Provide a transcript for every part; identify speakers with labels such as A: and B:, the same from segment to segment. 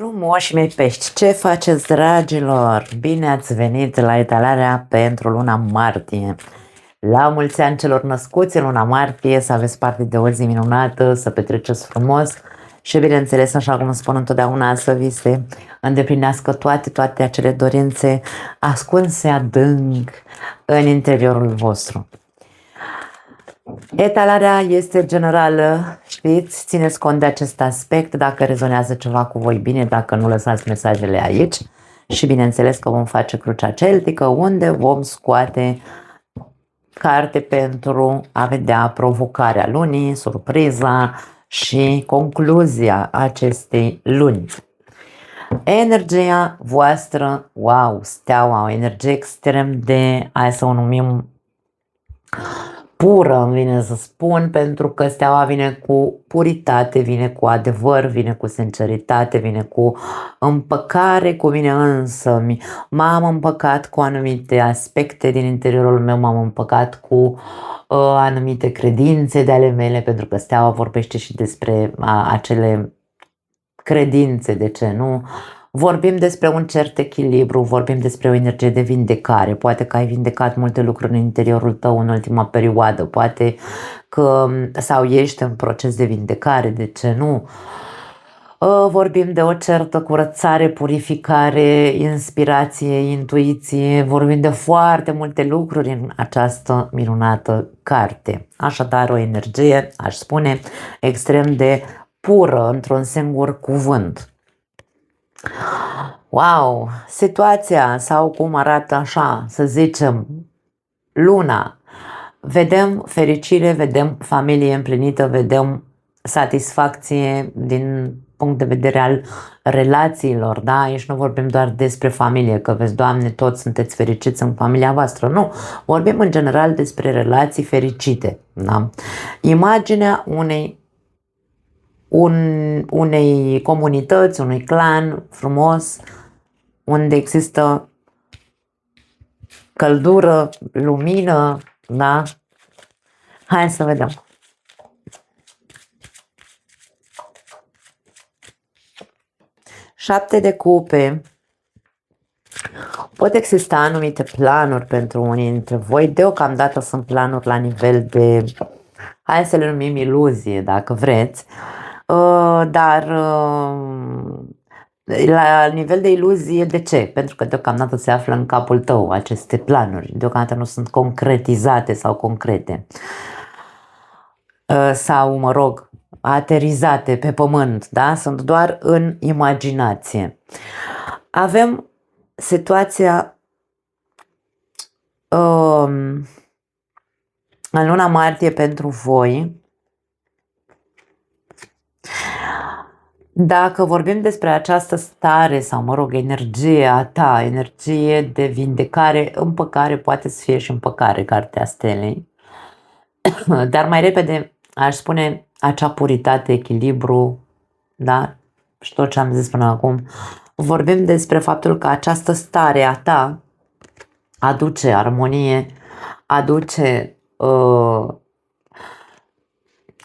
A: Frumoși mei pești, ce faceți, dragilor? Bine ați venit la etalarea pentru luna martie. La mulți ani celor născuți în luna martie, să aveți parte de o zi minunată, să petreceți frumos și, bineînțeles, așa cum spun întotdeauna, să vi se îndeplinească toate acele dorințe ascunse adânc în interiorul vostru. Etalarea este generală, știți, țineți cont de acest aspect, dacă rezonează ceva cu voi bine, dacă nu lăsați mesajele aici și bineînțeles că vom face crucea celtică unde vom scoate carte pentru a vedea provocarea lunii, surpriza și concluzia acestei luni. Energia voastră, wow, steaua, o energie extrem de, hai să o numim pură, îmi vine să spun, pentru că steaua vine cu puritate, vine cu adevăr, vine cu sinceritate, vine cu împăcare cu mine însămi. M-am împăcat cu anumite aspecte din interiorul meu, m-am împăcat cu anumite credințe de ale mele, pentru că steaua vorbește și despre acele credințe, de ce nu? Vorbim despre un cert echilibru, vorbim despre o energie de vindecare. Poate că ai vindecat multe lucruri în interiorul tău în ultima perioadă, poate că sau ești în proces de vindecare, de ce nu? Vorbim de o certă curățare, purificare, inspirație, intuiție, vorbim de foarte multe lucruri în această minunată carte. Așadar, o energie, aș spune, extrem de pură, într-un singur cuvânt. Wow, situația sau cum arată așa, să zicem, luna. Vedem fericire, vedem familie împlinită, vedem satisfacție din punct de vedere al relațiilor, da? Aici nu vorbim doar despre familie, că vezi, Doamne, toți sunteți fericiți în familia voastră, nu. Vorbim în general despre relații fericite, da? Imaginea unei comunități, unui clan frumos, unde există căldură, lumină, da? Hai să vedem. Șapte de cupe. Pot exista anumite planuri pentru unii dintre voi. Deocamdată sunt planuri la nivel de, hai să le numim iluzie, dacă vreți. Dar la nivel de iluzie, de ce? Pentru că deocamdată se află în capul tău aceste planuri. Deocamdată nu sunt concretizate sau concrete. Sau, mă rog, aterizate pe pământ, da? Sunt doar în imaginație. Avem situația în luna martie pentru voi. Dacă vorbim despre această stare sau, mă rog, energia ta, energie de vindecare, împăcare, poate să fie și împăcare, cartea stelei, dar mai repede aș spune acea puritate, echilibru, da? Și tot ce am zis până acum, vorbim despre faptul că această stare a ta aduce armonie, aduce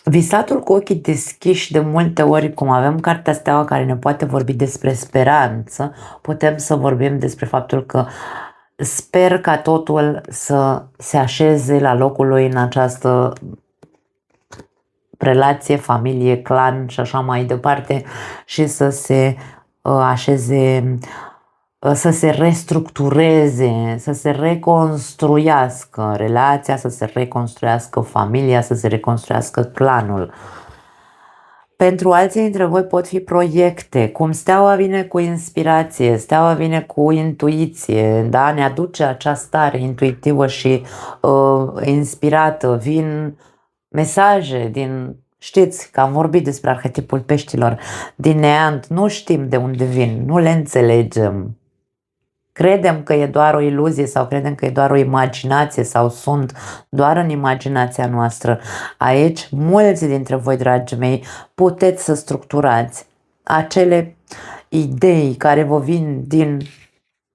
A: visatul cu ochii deschiși. De multe ori, cum avem cartea steaua care ne poate vorbi despre speranță, putem să vorbim despre faptul că sper ca totul să se așeze la locul lui în această relație, familie, clan și așa mai departe și să se așeze, să se restructureze, să se reconstruiască relația, să se reconstruiască familia, să se reconstruiască clanul. Pentru alții dintre voi pot fi proiecte, cum steaua vine cu inspirație, steaua vine cu intuiție, da? Ne aduce acea stare intuitivă și inspirată, vin mesaje din, știți că am vorbit despre arhetipul peștilor, din neant, nu știm de unde vin, nu le înțelegem. Credem că e doar o iluzie sau credem că e doar o imaginație sau sunt doar în imaginația noastră. Aici, mulți dintre voi, dragii mei, puteți să structurați acele idei care vă vin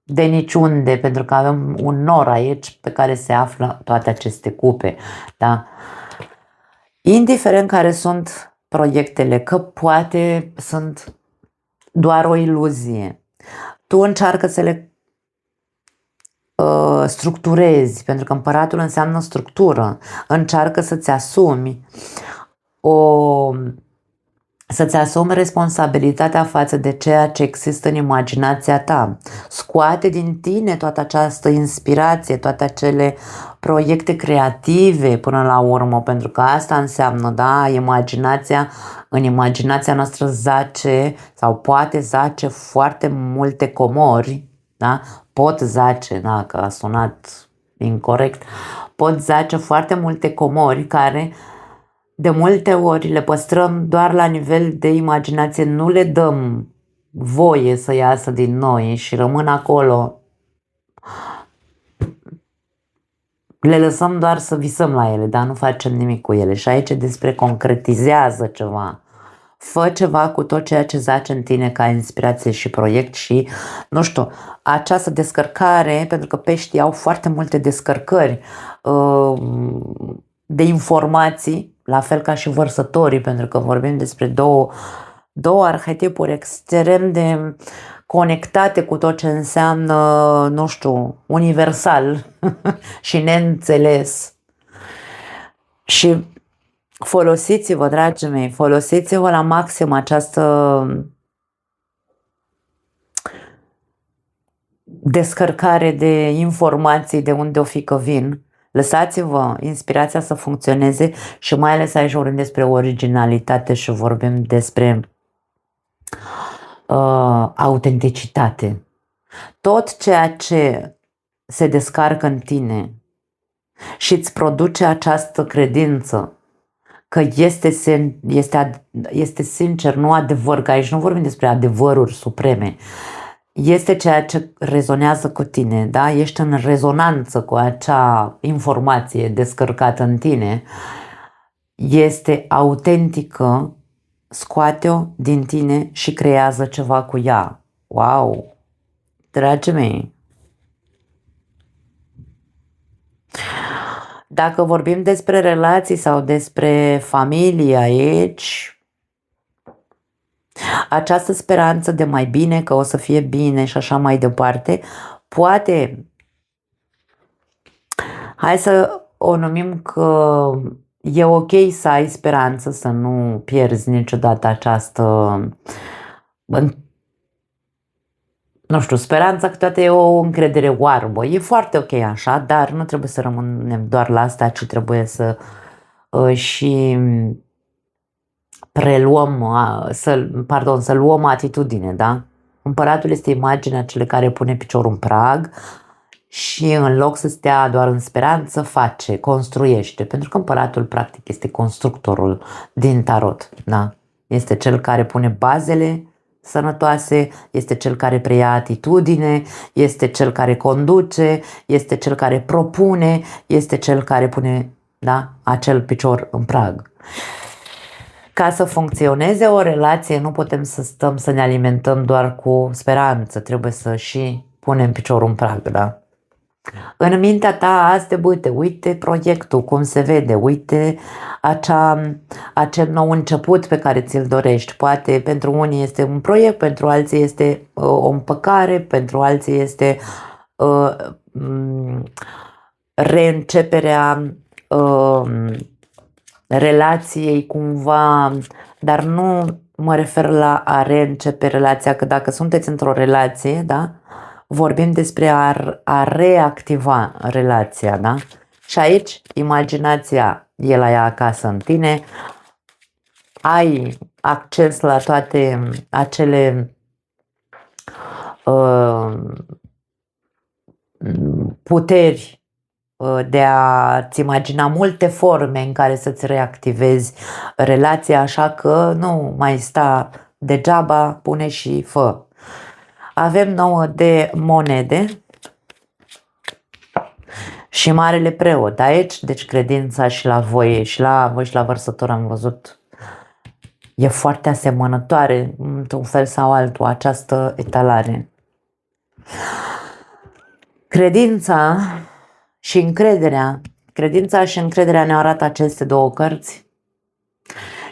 A: de niciunde, pentru că avem un nor aici pe care se află toate aceste cupe, da? Indiferent care sunt proiectele, că poate sunt doar o iluzie. Tu încearcă să le structurezi, pentru că împăratul înseamnă structură. Încearcă să-ți asumi să-ți asumi responsabilitatea față de ceea ce există în imaginația ta. Scoate din tine toată această inspirație, toate acele proiecte creative până la urmă, pentru că asta înseamnă, da, imaginația, în imaginația noastră zace sau poate zace foarte multe comori, da? Pot zace, da, că a sunat incorect, pot zace foarte multe comori care de multe ori le păstrăm doar la nivel de imaginație, nu le dăm voie să iasă din noi și rămân acolo. Le lăsăm doar să visăm la ele, dar nu facem nimic cu ele. Și aici despre concretizează ceva. Fă ceva cu tot ceea ce zace în tine ca inspirație și proiect și, nu știu, această descărcare, pentru că peștii au foarte multe descărcări de informații, la fel ca și vărsătorii, pentru că vorbim despre două arhetipuri extrem de conectate cu tot ce înseamnă, nu știu, universal și neînțeles. Și folosiți-vă, dragii mei, folosiți-vă la maxim această descărcare de informații de unde o fi că vin. Lăsați-vă inspirația să funcționeze și mai ales aici vorbim despre originalitate și vorbim despre autenticitate. Tot ceea ce se descarcă în tine și îți produce această credință că este sincer, nu adevăr, că aici nu vorbim despre adevăruri supreme, este ceea ce rezonează cu tine, da? Ești în rezonanță cu acea informație descărcată în tine, este autentică, scoate-o din tine și creează ceva cu ea. Wow! Dragii mei! Dacă vorbim despre relații sau despre familie aici, această speranță de mai bine, că o să fie bine și așa mai departe, poate, hai să o numim că e ok să ai speranță, să nu pierzi niciodată această, nu știu, speranța că toate e o încredere oarbă. E foarte ok așa, dar nu trebuie să rămânem doar la asta, ci trebuie să și să luăm atitudine, da? Împăratul este imaginea celui care pune piciorul în prag și în loc să stea doar în speranță, face, construiește. Pentru că împăratul practic este constructorul din tarot, da? Este cel care pune bazele sănătoase, este cel care preia atitudine, este cel care conduce, este cel care propune, este cel care pune, da, acel picior în prag. Ca să funcționeze o relație, nu putem să stăm să ne alimentăm doar cu speranță, trebuie să și punem piciorul în prag, da? În mintea ta azi de băte, uite proiectul, cum se vede, uite acel nou început pe care ți-l dorești. Poate pentru unii este un proiect, pentru alții este o împăcare, pentru alții este reînceperea relației cumva, dar nu mă refer la a reîncepe relația, că dacă sunteți într-o relație, da, vorbim despre a reactiva relația, da? Și aici imaginația e la ea acasă în tine, ai acces la toate acele puteri de a-ți imagina multe forme în care să-ți reactivezi relația, așa că nu mai sta degeaba, pune și fă. Avem 9 de monede și Marele Preot aici, deci credința și la voi și la voi și la Vărsător am văzut, e foarte asemănătoare într-un fel sau altul această etalare. Credința și încrederea ne arată aceste două cărți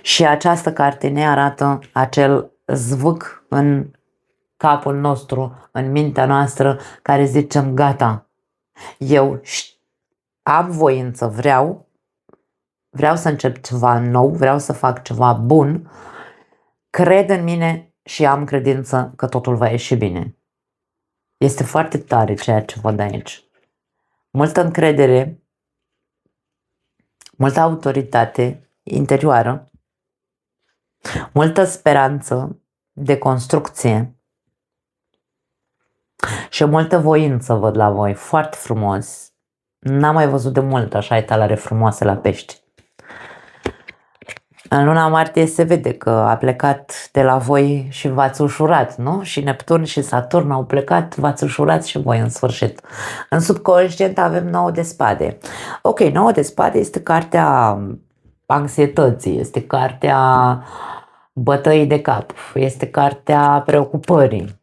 A: și această carte ne arată acel zvâc în capul nostru, în mintea noastră, care zicem gata, eu am voință, vreau să încep ceva nou, vreau să fac ceva bun, cred în mine și am credință că totul va ieși bine. Este foarte tare ceea ce văd aici. Multă încredere, multă autoritate interioară, multă speranță de construcție și multă voință văd la voi. Foarte frumos. N-am mai văzut de mult așa etalare frumoase la pești. În luna martie se vede că a plecat de la voi și v-ați ușurat, nu? Și Neptun și Saturn au plecat, v-ați ușurat și voi în sfârșit. În subconștient avem 9 de spade. Ok, 9 de spade este cartea anxietății, este cartea bătăii de cap, este cartea preocupării,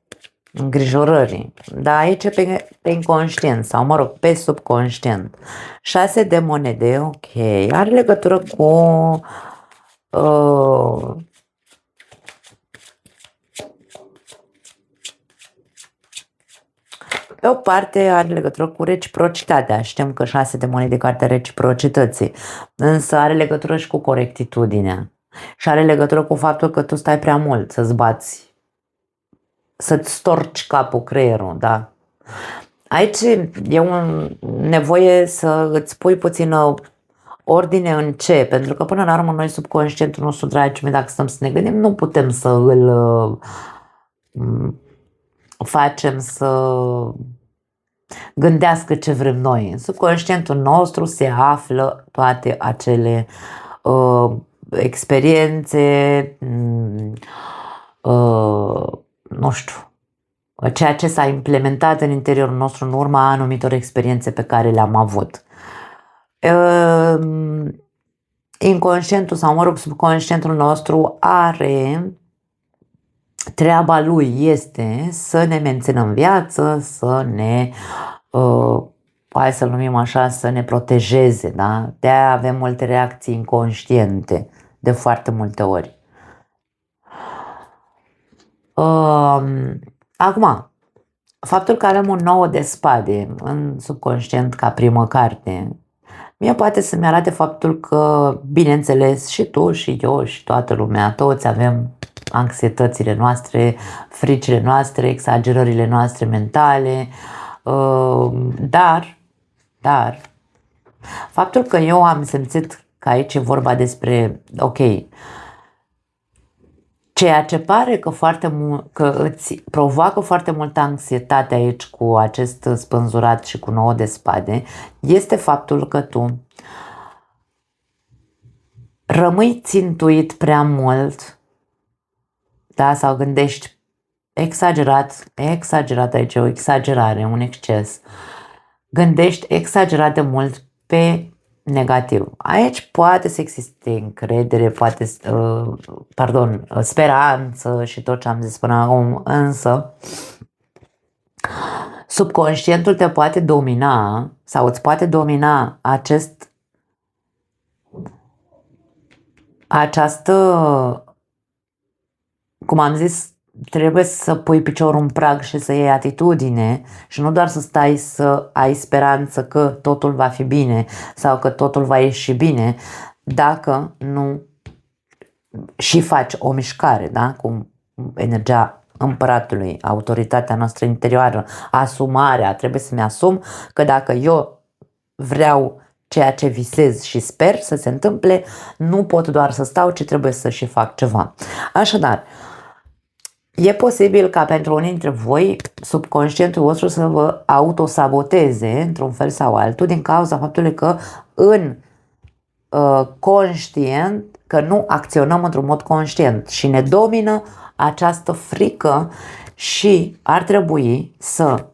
A: îngrijorării. Dar aici pe inconștient sau, mă rog, pe subconștient. 6 de monede, ok, are legătură cu pe o parte are legătură cu reciprocitatea. Știm că 6 de monede e cartea reciprocității, însă are legătură și cu corectitudinea. Și are legătură cu faptul că tu stai prea mult să-ți bați, să-ți storci capul, creierul, da? Aici e nevoie să îți pui puțină ordine în ce? Pentru că până la urmă noi subconștientul nostru, dragii mei, dacă stăm să ne gândim, nu putem să îl facem să gândească ce vrem noi. În subconștientul nostru se află toate acele experiențe, nu știu, ceea ce s-a implementat în interiorul nostru în urma anumitor experiențe pe care le-am avut. Inconștientul sau, mă rog, subconștientul nostru are treaba lui este să ne menținem în viață, să ne, hai să-l numim așa, să ne protejeze, da? De-aia avem multe reacții inconștiente, de foarte multe ori. Acum, faptul că avem un 9 de spade în subconștient ca primă carte, mie poate să-mi arate faptul că, bineînțeles, și tu, și eu, și toată lumea, toți avem anxietățile noastre, fricile noastre, exagerările noastre mentale, dar, faptul că eu am simțit că aici e vorba despre, ok, ceea ce pare că îți provoacă foarte multă anxietate aici cu acest spânzurat și cu 9 de spade, este faptul că tu rămâi țintuit prea mult, da? Sau gândești exagerat aici, o exagerare, un exces. Gândești exagerat de mult pe negativ. Aici poate să existe încredere, speranță și tot ce am zis până acum, însă subconștientul te poate domina sau îți poate domina această, cum am zis, trebuie să pui piciorul în prag și să iei atitudine și nu doar să stai să ai speranță că totul va fi bine sau că totul va ieși bine, dacă nu și faci o mișcare, da? Cu energia împăratului, autoritatea noastră interioară, asumarea, trebuie să-mi asum că dacă eu vreau ceea ce visez și sper să se întâmple, nu pot doar să stau, ci trebuie să și fac ceva. Așadar, e posibil ca pentru unii dintre voi subconștientul vostru să vă autosaboteze într-un fel sau altul din cauza faptului că în conștient, că nu acționăm într-un mod conștient și ne domină această frică și ar trebui să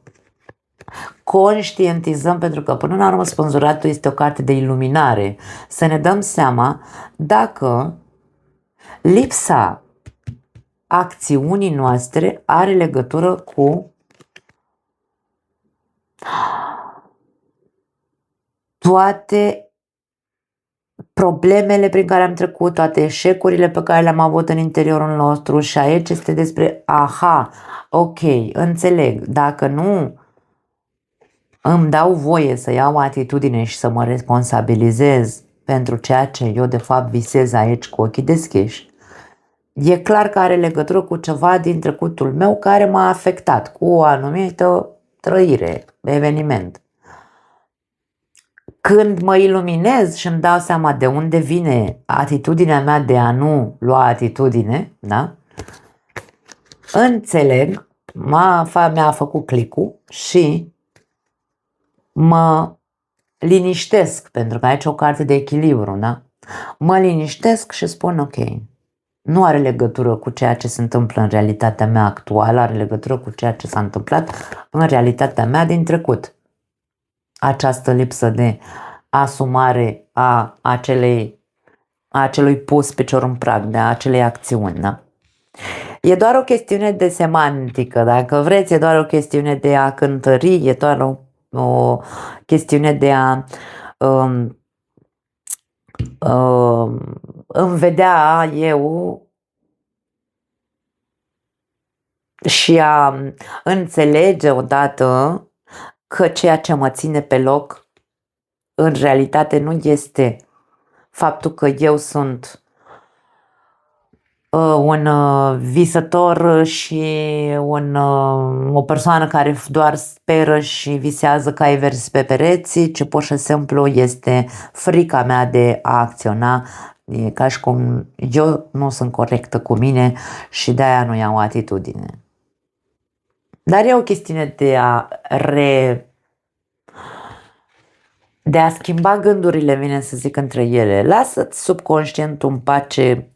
A: conștientizăm, pentru că până la urmă spânzuratul este o carte de iluminare, să ne dăm seama dacă lipsa acțiunii noastre are legătură cu toate problemele prin care am trecut, toate eșecurile pe care le-am avut în interiorul nostru și aici este despre aha, ok, înțeleg, dacă nu îmi dau voie să iau atitudine și să mă responsabilizez pentru ceea ce eu de fapt visez aici cu ochii deschiși, e clar că are legătură cu ceva din trecutul meu care m-a afectat cu o anumită trăire, eveniment. Când mă iluminez și îmi dau seama de unde vine atitudinea mea de a nu lua atitudine, da? Înțeleg, mi-a făcut clicul și mă liniștesc, pentru că aici e o carte de echilibru, da? Mă liniștesc și spun ok, nu are legătură cu ceea ce se întâmplă în realitatea mea actuală, are legătură cu ceea ce s-a întâmplat în realitatea mea din trecut. Această lipsă de asumare a acelui pus picior în prag, de acelei acțiuni, da? E doar o chestiune de semantică, dacă vreți, e doar o chestiune de a cântări, e doar o chestiune de a îmi vedea eu și a înțelege odată că ceea ce mă ține pe loc în realitate nu este faptul că eu sunt un visător și o persoană care doar speră și visează cai verzi pe pereți, ci pur și simplu este frica mea de a acționa. E ca și cum eu nu sunt corectă cu mine și de-aia nu iau atitudine. Dar e o chestiune de a schimba gândurile, vine să zic, între ele. Lasă-ți subconștientul în pace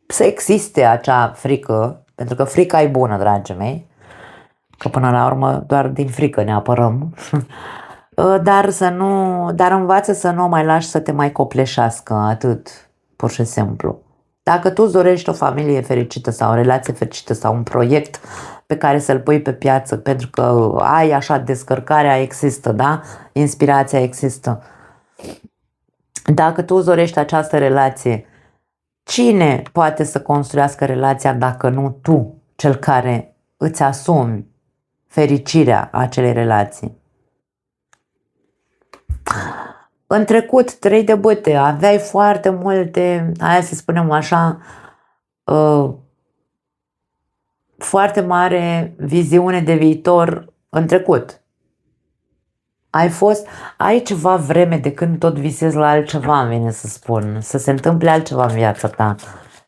A: să existe acea frică, pentru că frica e bună, dragii mei, că până la urmă doar din frică ne apărăm, dar învață să nu mai lași să te mai copleșească, atât, pur și simplu. Dacă tu îți dorești o familie fericită sau o relație fericită sau un proiect pe care să-l pui pe piață, pentru că ai așa, descărcarea există, da? Inspirația există. Dacă tu îți dorești această relație, cine poate să construiască relația dacă nu tu, cel care îți asumi fericirea acelei relații? În trecut, 3 de bâte, aveai foarte multe, aia să spunem așa, foarte mare viziune de viitor în trecut. Ai ceva vreme de când tot visezi la altceva, îmi vine să spun, să se întâmple altceva în viața ta,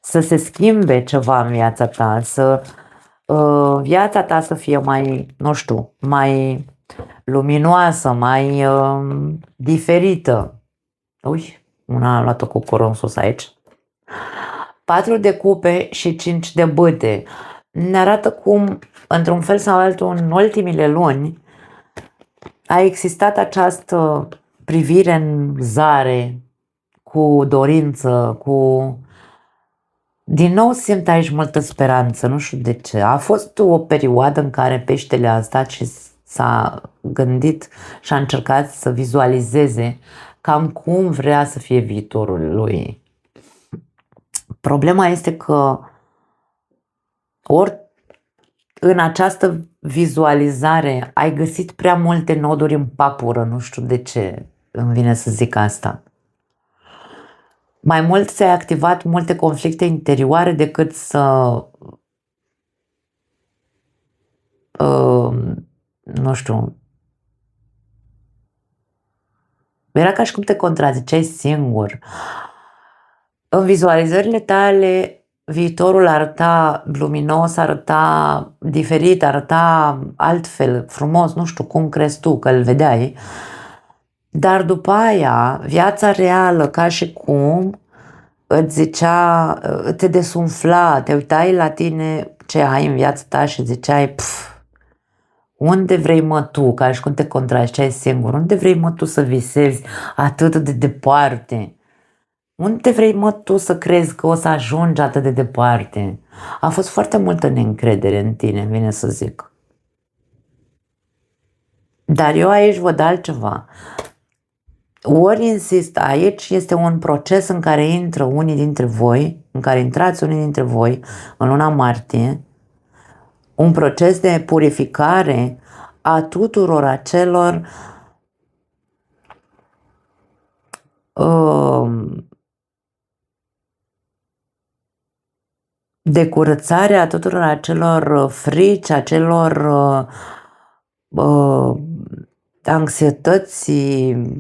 A: să se schimbe ceva în viața ta, să viața ta să fie mai, nu știu, mai luminoasă, mai diferită. Ui, una a luat-o cu curul în sus aici. 4 de cupe și 5 de bâte. Ne arată cum, într-un fel sau altul, în ultimile luni, a existat această privire în zare, cu dorință, din nou simt aici multă speranță, nu știu de ce. A fost o perioadă în care peștele a stat și s-a gândit și a încercat să vizualizeze cam cum vrea să fie viitorul lui. Problema este că ori în această vizualizare ai găsit prea multe noduri în papură, nu știu de ce îmi vine să zic asta. Mai mult ți-ai activat multe conflicte interioare decât nu știu, era ca și cum te contraziceai singur. În vizualizările tale, viitorul arăta luminos, arăta diferit, arăta altfel, frumos, nu știu cum crezi tu că îl vedeai. Dar după aia, viața reală, ca și cum îți zicea, te desumfla, te uitai la tine ce ai în viața ta și ziceai, unde vrei mă tu, ca și cum te contraziceai singur, unde vrei mă tu să visezi atât de departe? Unde vrei mă tu să crezi că o să ajungi atât de departe? A fost foarte multă neîncredere în tine, vine să zic. Dar eu aici văd altceva. ori insist, aici este un proces în care intră unii dintre voi, în care intrați unii dintre voi în luna martie, un proces de purificare a tuturor acelor de curățare a tuturor acelor frici, acelor anxietăți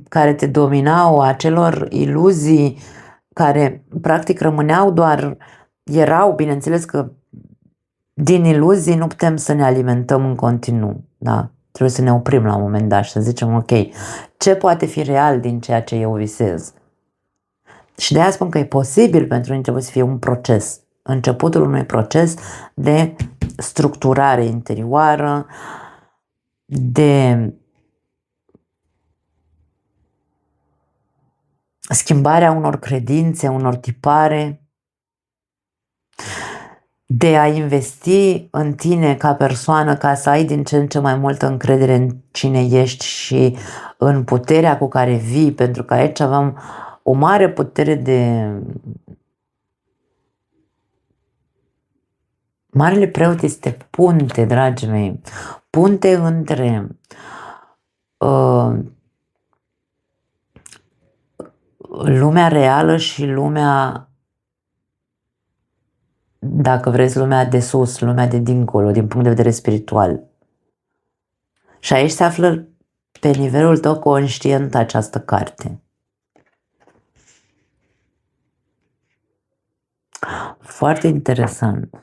A: care te dominau, acelor iluzii care practic rămâneau doar, erau, bineînțeles că din iluzii nu putem să ne alimentăm în continuu, da? Trebuie să ne oprim la un moment dat și să zicem, ok, ce poate fi real din ceea ce eu visez? Și de aia spun că e posibil pentru noi, trebuie să fie un proces, începutul unui proces de structurare interioară, de schimbarea unor credințe, unor tipare, de a investi în tine ca persoană, ca să ai din ce în ce mai multă încredere în cine ești și în puterea cu care vii, pentru că aici avem o mare putere de... Marele preot este punte, dragii mei, punte între lumea reală și lumea, dacă vreți, lumea de sus, lumea de dincolo, din punct de vedere spiritual. Și aici se află pe nivelul tău conștient această carte. Foarte interesant.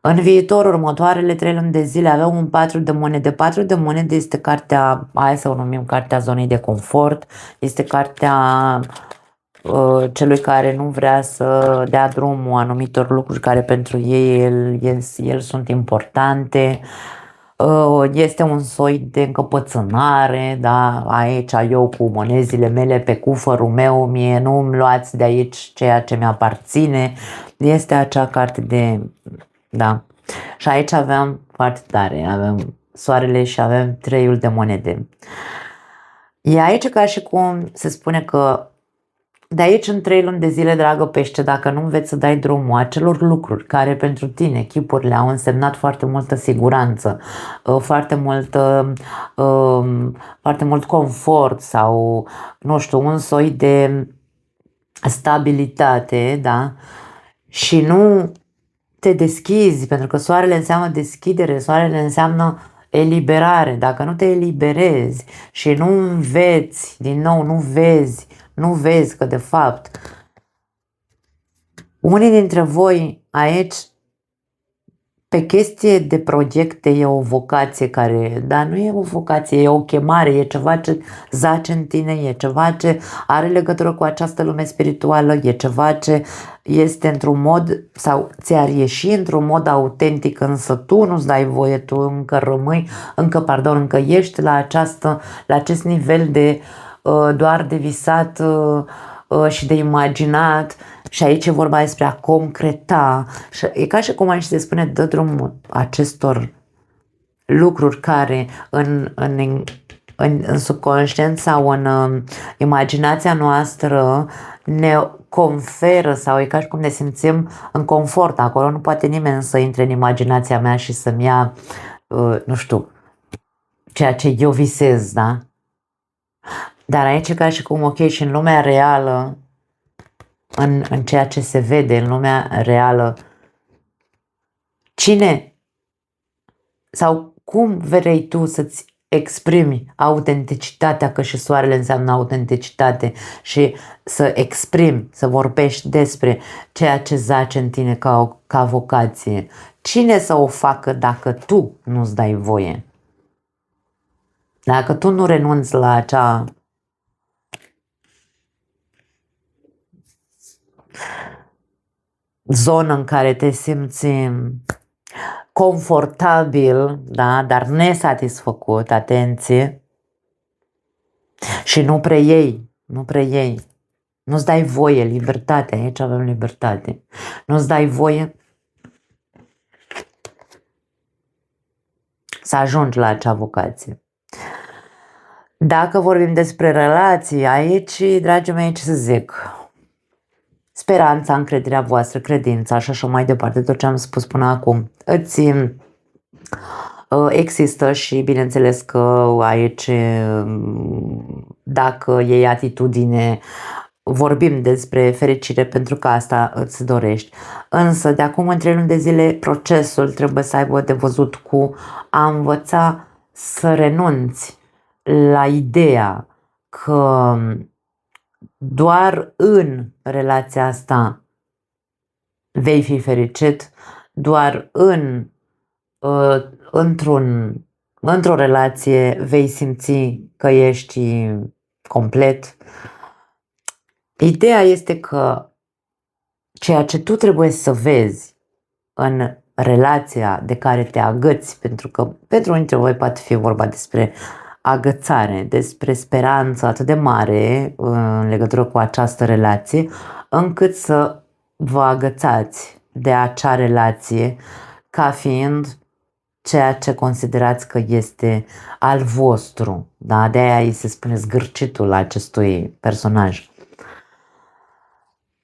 A: În viitor, următoarele 3 luni de zile, avem un 4 de monede. 4 de monede este cartea, hai să o numim cartea zonei de confort, este cartea celui care nu vrea să dea drumul anumitor lucruri care pentru el sunt importante. Este un soi de încăpățânare, da? Aici eu cu monezile mele pe cufărul meu, mie nu îmi luați de aici ceea ce mi-aparține. Este acea carte de... Da. Și aici avem foarte tare, avem soarele și avem 3 de monede. E aici ca și cum se spune că de aici în 3 luni de zile, dragă pește, dacă nu înveți să dai drumul acelor lucruri care pentru tine, chipurile, au însemnat foarte multă siguranță, foarte mult confort sau, nu știu, un soi de stabilitate, da? Și nu te deschizi, pentru că soarele înseamnă deschidere, soarele înseamnă eliberare. Dacă nu te eliberezi și nu înveți, din nou, nu vezi că de fapt unii dintre voi aici pe chestie de proiecte e o vocație care, dar nu e o vocație, e o chemare, e ceva ce zace în tine, e ceva ce are legătură cu această lume spirituală, e ceva ce este într-un mod sau ți-ar ieși într-un mod autentic, însă tu nu-ți dai voie, tu încă ești la acest nivel de doar de visat și de imaginat. Și aici e vorba despre a concreta. Și e ca și cum aici se spune, dă drumul acestor lucruri care în subconștient sau în imaginația noastră ne conferă, sau e ca și cum ne simțim în confort. Acolo nu poate nimeni să intre în imaginația mea și să-mi ia, nu știu, ceea ce eu visez, da? Dar aici e ca și cum, ok, și în lumea reală, în ceea ce se vede în lumea reală, cine sau cum vrei tu să-ți exprimi autenticitatea, că și soarele înseamnă autenticitate, și să exprimi, să vorbești despre ceea ce zace în tine ca vocație. Cine să o facă dacă tu nu-ți dai voie? Dacă tu nu renunți la acea zonă în care te simți confortabil, da, dar nesatisfăcut, atenție, și nu preiei, nu-ți dai voie, libertate, aici avem libertate, nu-ți dai voie să ajungi la acea vocație. Dacă vorbim despre relații aici, dragii mei, ce să zic? Speranța, încrederea voastră, credința și așa mai departe, tot ce am spus până acum, există și bineînțeles că aici, dacă iei atitudine, vorbim despre fericire pentru că asta îți dorești. Însă, de acum în 3 luni de zile, procesul trebuie să aibă de văzut cu a învăța să renunți la ideea că doar în relația asta vei fi fericit, doar într-o relație vei simți că ești complet. Ideea este că ceea ce tu trebuie să vezi în relația de care te agăți, pentru că pentru unii dintre voi poate fi vorba despre agățare, despre speranță atât de mare în legătură cu această relație, încât să vă agățați de acea relație ca fiind ceea ce considerați că este al vostru. Da? De aia îi se spune zgârcitul acestui personaj.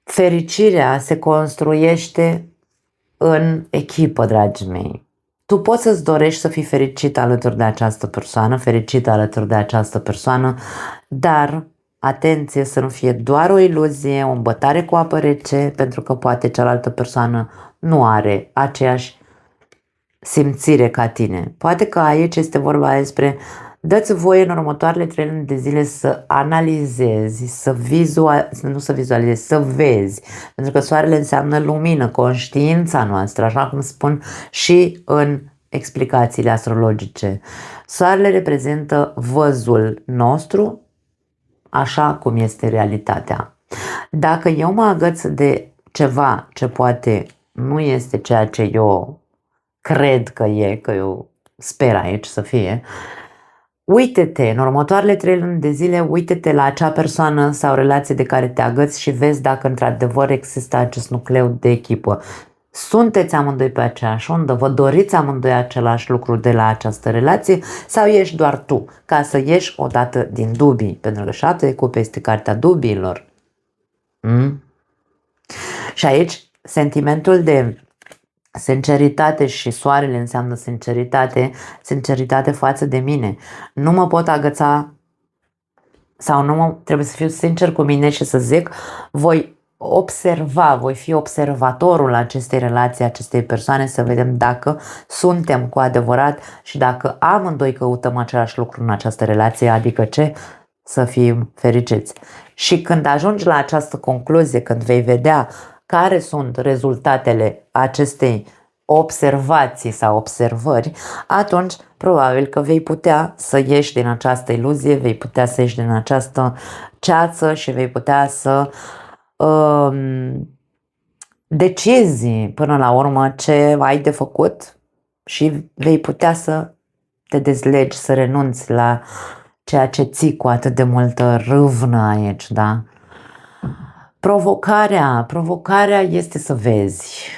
A: Fericirea se construiește în echipă, dragii mei. Tu poți să-ți dorești să fii fericit alături de această persoană, fericit alături de această persoană, dar atenție să nu fie doar o iluzie, o îmbătare cu apă rece, pentru că poate cealaltă persoană nu are aceeași simțire ca tine. Poate că aici este vorba despre dă-ți voie în următoarele 3 luni de zile să analizezi, să vizualizezi, să vezi. Pentru că soarele înseamnă lumină, conștiința noastră, așa cum spun și în explicațiile astrologice. Soarele reprezintă văzul nostru, așa cum este realitatea. Dacă eu mă agăț de ceva ce poate nu este ceea ce eu cred că e, că eu sper aici să fie, uite-te, în următoarele 3 luni de zile, uite-te la acea persoană sau relație de care te agăți și vezi dacă într-adevăr există acest nucleu de echipă. Sunteți amândoi pe aceeași undă? Vă doriți amândoi același lucru de la această relație? Sau ești doar tu, ca să ieși odată din dubii? Pentru că 7 de cupe este cartea dubiilor. Și aici, sentimentul de sinceritate și soarele înseamnă sinceritate față de mine. Nu mă pot agăța sau trebuie să fiu sincer cu mine și să zic, voi fi observatorul acestei relații, acestei persoane, să vedem dacă suntem cu adevărat și dacă amândoi căutăm același lucru în această relație, adică ce? Să fim fericiți. Și când ajungi la această concluzie, când vei vedea care sunt rezultatele acestei observații sau observări, atunci probabil că vei putea să ieși din această iluzie, vei putea să ieși din această ceață și vei putea să decizi până la urmă ce ai de făcut și vei putea să te dezlegi, să renunți la ceea ce ții cu atât de multă râvnă aici, da? Provocarea este să vezi.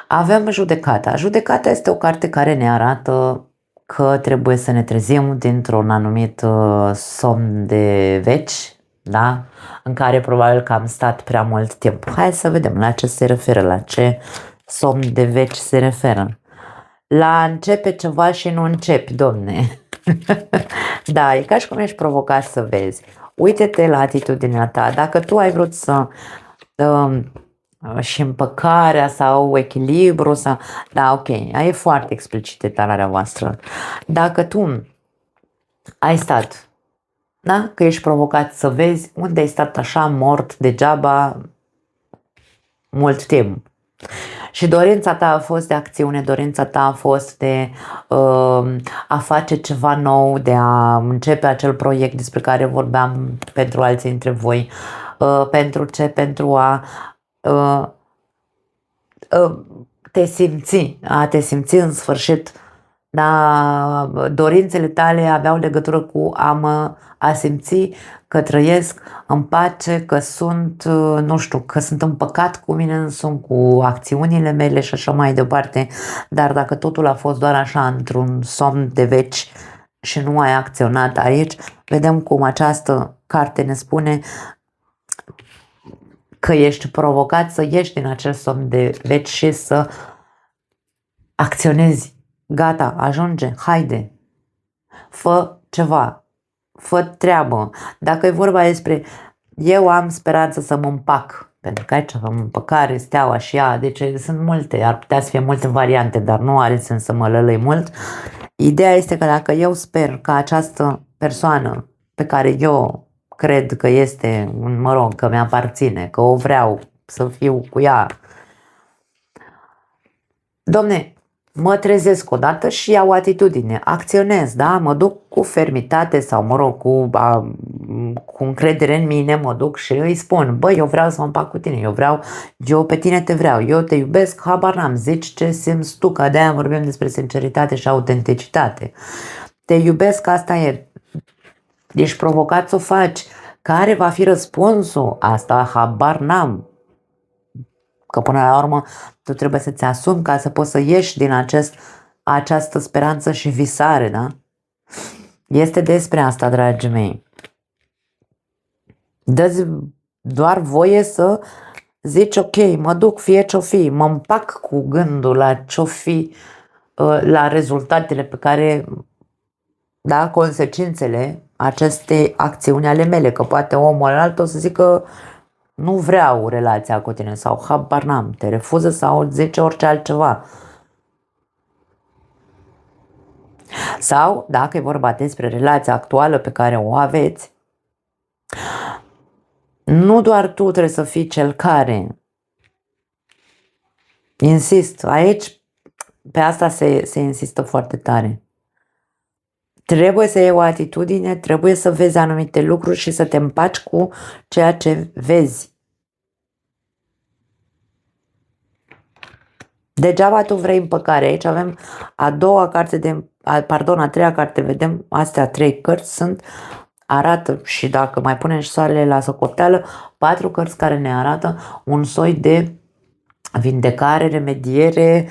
A: Avem judecata. Judecata este o carte care ne arată că trebuie să ne trezim dintr-un anumit somn de veci, da? În care probabil că am stat prea mult timp. Hai să vedem la ce se referă, la ce somn de veci se referă. La începe ceva și nu începi, domne. Da, e ca și cum ești provocat să vezi. Uite-te la atitudinea ta. Dacă tu ai vrut să și împăcarea sau echilibru sau... Da, ok, e foarte explicit etalarea voastră. Dacă tu ai stat, da? Că ești provocat să vezi unde ai stat așa mort degeaba mult timp. Și dorința ta a fost de acțiune, dorința ta a fost de a face ceva nou, de a începe acel proiect despre care vorbeam pentru alții dintre voi. Pentru ce? Pentru a te simți în sfârșit, da, dorințele tale aveau legătură cu a simți că trăiesc în pace, că sunt, nu știu, că sunt împăcat cu mine însumi, cu acțiunile mele și așa mai departe. Dar dacă totul a fost doar așa într-un somn de veci și nu ai acționat aici, vedem cum această carte ne spune că ești provocat să ieși din acel somn de veci și să acționezi. Gata, ajunge, haide, fă ceva, fă treabă. Dacă e vorba despre eu am speranță să mă împac, pentru că aici avem împăcare, steaua și ea, deci sunt multe, ar putea să fie multe variante, dar nu are sens să mă lălăi mult. Ideea este că dacă eu sper că această persoană pe care eu cred că este, mă rog, că mi-aparține, că o vreau să fiu cu ea, domne, mă trezesc odată și iau atitudine, acționez, da? Mă duc cu fermitate sau, mă rog, cu încredere în mine, mă duc și îi spun, băi, eu vreau să mă împac cu tine, eu pe tine te vreau, eu te iubesc, habar n-am, zici ce simți tu, că de-aia vorbim despre sinceritate și autenticitate. Te iubesc, asta e, ești provocat să o faci, care va fi răspunsul? Asta habar n-am. Că până la urmă tu trebuie să-ți asumi ca să poți să ieși din această speranță și visare, da? Este despre asta, dragii mei. Dă-ți doar voie să zici, ok, mă duc, fie ce-o fi, mă împac cu gândul la ce-o fi, la rezultatele pe care, da, consecințele acestei acțiuni ale mele, că poate omul alt o să zică nu vreau relația cu tine sau habar n-am, te refuză sau zice orice altceva. Sau, dacă e vorba despre relația actuală pe care o aveți, nu doar tu trebuie să fii cel care, insist, aici pe asta se insistă foarte tare. Trebuie să iei o atitudine, trebuie să vezi anumite lucruri și să te împaci cu ceea ce vezi. Degeaba tu vrei împăcare. Aici avem a treia carte, vedem, astea 3 cărți arată, și dacă mai punem și soarele la socoteală, 4 cărți care ne arată un soi de vindecare, remediere,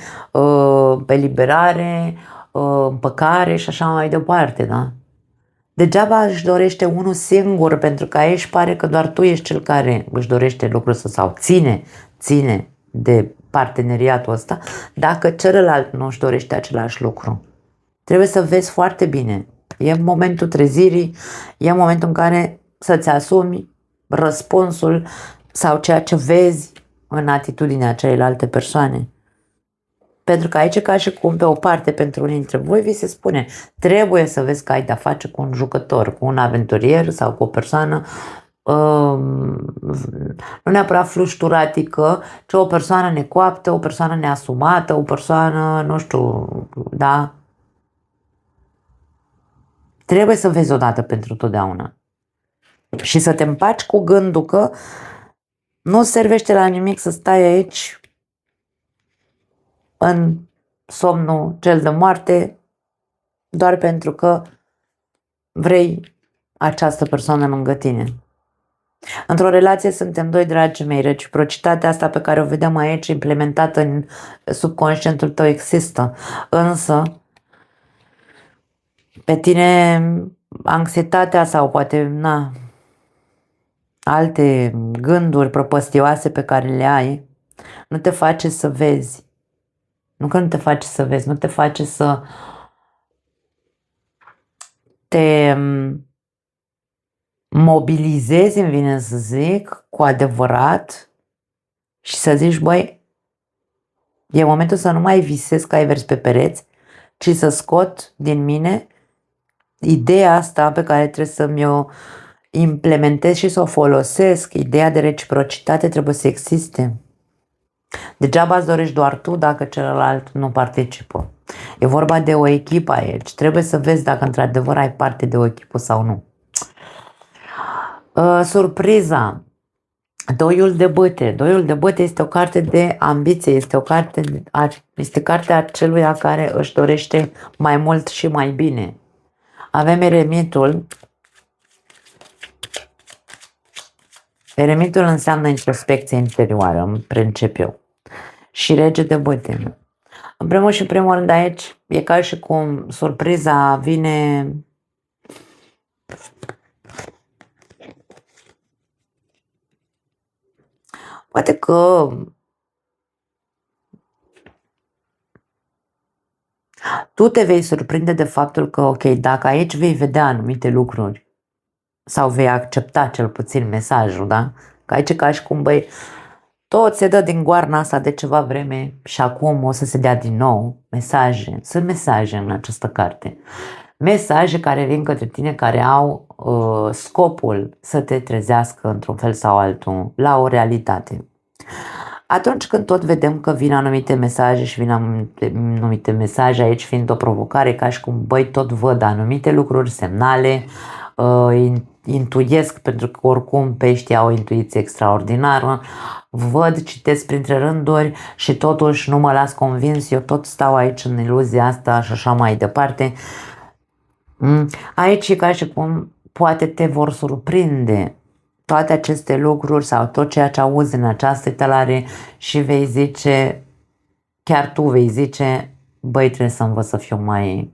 A: eliberare, împăcare și așa mai departe, da? Degeaba își dorește unul singur, pentru că aici pare că doar tu ești cel care își dorește lucrul ăsta sau ține de parteneriatul ăsta, dacă celălalt nu își dorește același lucru. Trebuie să vezi foarte bine. E momentul trezirii, e momentul în care să-ți asumi răspunsul sau ceea ce vezi în atitudinea celelalte persoane. Pentru că aici, ca și cum pe o parte, pentru unii dintre voi, vi se spune, trebuie să vezi că ai de-a face cu un jucător, cu un aventurier sau cu o persoană nu neapărat flușturatică, ci o persoană necoaptă, o persoană neasumată, o persoană, nu știu, da? Trebuie să vezi odată pentru totdeauna. Și să te împaci cu gândul că nu servește la nimic să stai aici în somnul cel de moarte doar pentru că vrei această persoană lângă tine. Într-o relație suntem doi, dragii mei, reciprocitatea asta pe care o vedem aici implementată în subconștientul tău există, însă pe tine anxietatea sau poate alte gânduri prăpăstioase pe care le ai nu te face să vezi. Nu că nu te face să vezi, nu te face să te mobilizezi, îmi vine să zic, cu adevărat și să zici, băi, e momentul să nu mai visez că ai vers pe pereți, ci să scot din mine ideea asta pe care trebuie să mi-o implementez și să o folosesc. Ideea de reciprocitate trebuie să existe. Degeaba îți dorești doar tu dacă celălalt nu participă. E vorba de o echipă aici. Trebuie să vezi dacă într-adevăr ai parte de o echipă sau nu. Surpriza. Doiul de bâte. Doiul de bâte este o carte de ambiție, este cartea aceluia care își dorește mai mult și mai bine. Avem eremitul. Eremitul înseamnă introspecție interioară, în principiu. Și rege de bâte. În primul și primul rând aici e ca și cum surpriza vine poate că tu te vei surprinde de faptul că, ok, dacă aici vei vedea anumite lucruri sau vei accepta cel puțin mesajul, da? Că aici e ca și cum, băi, tot se dă din goarna asta de ceva vreme și acum o să se dea din nou mesaje. Sunt mesaje în această carte. Mesaje care vin către tine, care au scopul să te trezească într-un fel sau altul la o realitate. Atunci când tot vedem că vin anumite mesaje și vin anumite mesaje, aici fiind o provocare, ca și cum, băi, tot văd anumite lucruri, semnale, intuiesc, pentru că oricum peștii au o intuiție extraordinară, văd, citesc printre rânduri și totuși nu mă las convins, eu tot stau aici în iluzia asta și așa mai departe. Aici e ca și cum poate te vor surprinde toate aceste lucruri sau tot ceea ce auzi în această etalare și vei zice, chiar tu vei zice, băi, trebuie să învăț să fiu mai...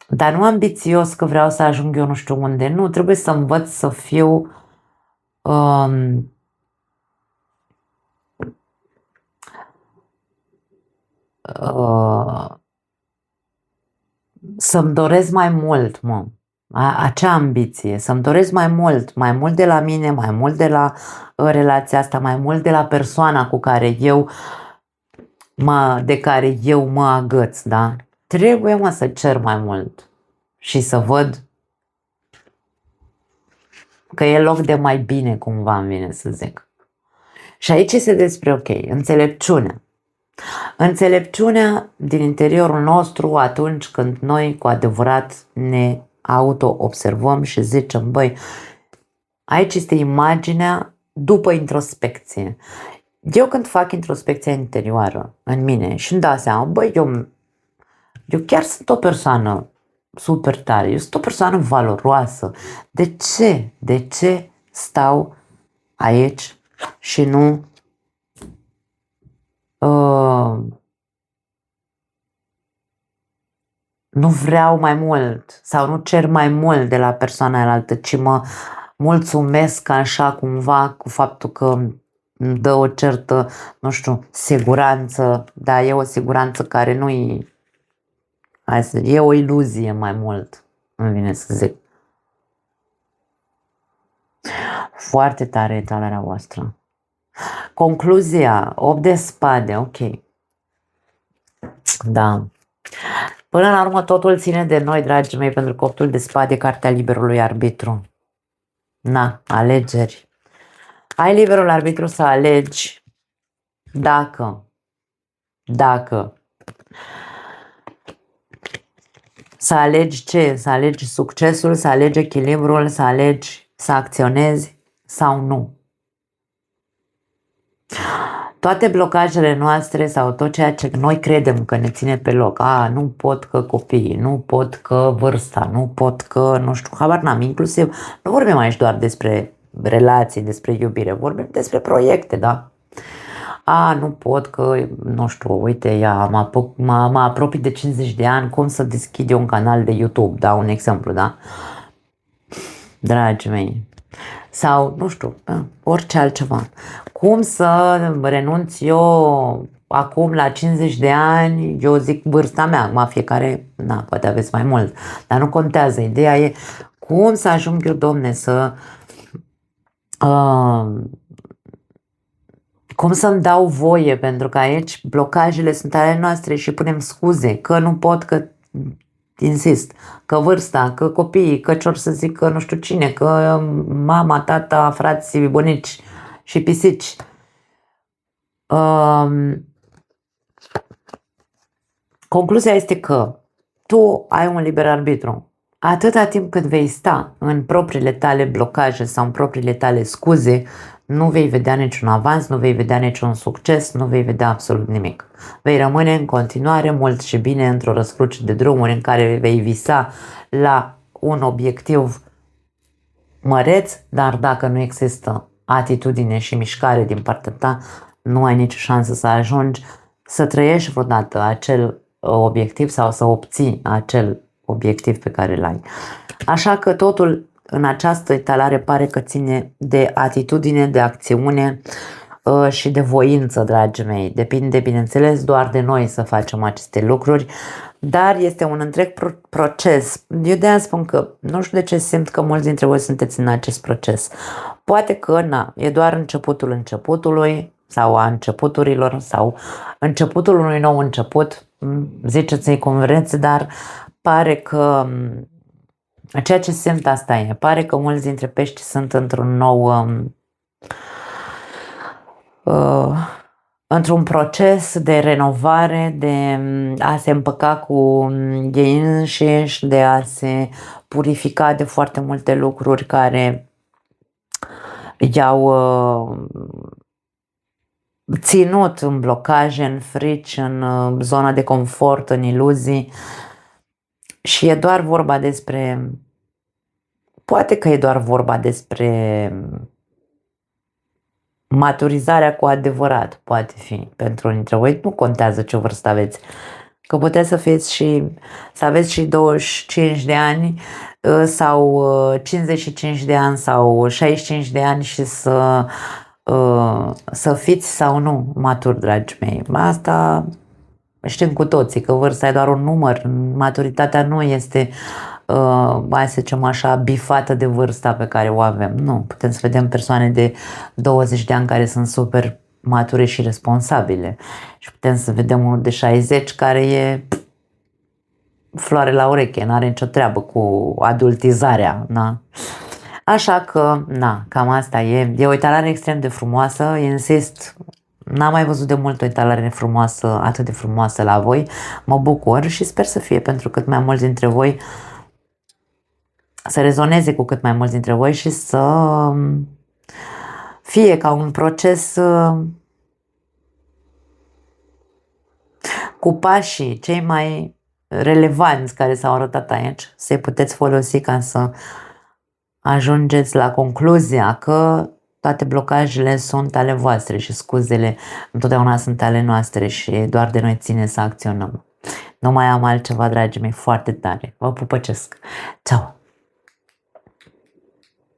A: Dar nu ambițios că vreau să ajung eu nu știu unde, nu, trebuie să învăț să fiu să-mi doresc mai mult, mă. Acea ambiție, să-mi doresc mai mult de la mine, mai mult de la relația asta, mai mult de la persoana cu care de care eu mă agăț, da? Trebuie, mă, să cer mai mult și să văd că e loc de mai bine, cumva îmi vine să zic. Și aici este despre, ok, înțelepciunea. Înțelepciunea din interiorul nostru atunci când noi cu adevărat ne auto-observăm și zicem, băi, aici este imaginea după introspecție. Eu când fac introspecția interioară în mine și îmi dau seama, băi, eu chiar sunt o persoană super tare, eu sunt o persoană valoroasă. De ce? De ce stau aici și nu vreau mai mult sau nu cer mai mult de la persoana alaltă, ci mă mulțumesc așa cumva cu faptul că îmi dă o certă, nu știu, siguranță, dar e o siguranță care nu e o iluzie mai mult, îmi vine să zic. Foarte tare etalarea voastră. Concluzia, 8 de spade, ok. Da. Până la urmă totul ține de noi, dragii mei, pentru că 8 de spade e cartea liberului arbitru. Na, alegeri. Ai liberul arbitru să alegi dacă să alegi ce? Să alegi succesul, să alegi echilibrul, să alegi să acționezi sau nu. Toate blocajele noastre sau tot ceea ce noi credem că ne ține pe loc, nu pot că copiii, nu pot că vârsta, nu pot că, nu știu, habar n-am, inclusiv, nu vorbim aici doar despre relații, despre iubire, vorbim despre proiecte, da? Nu pot că, nu știu, uite, mă apropii de 50 de ani, cum să deschid eu un canal de YouTube, da, un exemplu, da? Dragii mei, sau, nu știu, orice altceva. Cum să renunț eu acum la 50 de ani, eu zic vârsta mea, fiecare, poate aveți mai mult, dar nu contează, ideea e cum să ajung eu, domne, cum să-mi dau voie, pentru că aici blocajele sunt ale noastre și punem scuze, că nu pot, că insist, că vârsta, că copiii, că ce or să zic, că nu știu cine, că mama, tata, frații, bunici și pisici. Concluzia este că tu ai un liber arbitru. Atâta timp cât vei sta în propriile tale blocaje sau în propriile tale scuze, nu vei vedea niciun avans, nu vei vedea niciun succes, nu vei vedea absolut nimic. Vei rămâne în continuare mult și bine într-o răscruce de drumuri în care vei visa la un obiectiv măreț, dar dacă nu există atitudine și mișcare din partea ta, nu ai nicio șansă să ajungi să trăiești vreodată acel obiectiv sau să obții acel obiectiv pe care îl ai. Așa că totul în această etalare pare că ține de atitudine, de acțiune și de voință, dragii mei. Depinde, bineînțeles, doar de noi să facem aceste lucruri, dar este un întreg proces. Eu de-aia spun că nu știu de ce simt că mulți dintre voi sunteți în acest proces. Poate că, e doar începutul începutului sau a începuturilor sau începutul unui nou început, ziceți-i cum vreți, dar pare că ceea ce simt asta e, pare că mulți dintre pești sunt într-un nou într-un proces de renovare, de a se împăca cu ei înșiși, de a se purifica de foarte multe lucruri care i-au ținut în blocaje, în frici, în zona de confort, în iluzii. Și e doar vorba despre, poate că e doar vorba despre maturizarea cu adevărat, poate fi pentru unii dintre voi. Nu contează ce vârstă aveți, că puteți să aveți și 25 de ani sau 55 de ani sau 65 de ani și să fiți sau nu maturi, dragii mei. Asta știm cu toții, că vârsta e doar un număr. Maturitatea nu este, hai să zicem așa, bifată de vârsta pe care o avem. Nu, putem să vedem persoane de 20 de ani care sunt super mature și responsabile. Și putem să vedem unul de 60 care e floare la ureche, n-are nicio treabă cu adultizarea. Na? Așa că, cam asta e. E o etalare extrem de frumoasă, insist. N-am mai văzut de mult o etalare frumoasă, atât de frumoasă la voi. Mă bucur și sper să fie pentru cât mai mulți dintre voi, să rezoneze cu cât mai mulți dintre voi și să fie ca un proces cu pașii cei mai relevanți care s-au arătat aici, să-i puteți folosi ca să ajungeți la concluzia că toate blocajele sunt ale voastre și scuzele întotdeauna sunt ale noastre și doar de noi ține să acționăm. Nu mai am altceva, dragii mei, foarte tare. Vă pupăcesc. Ceau!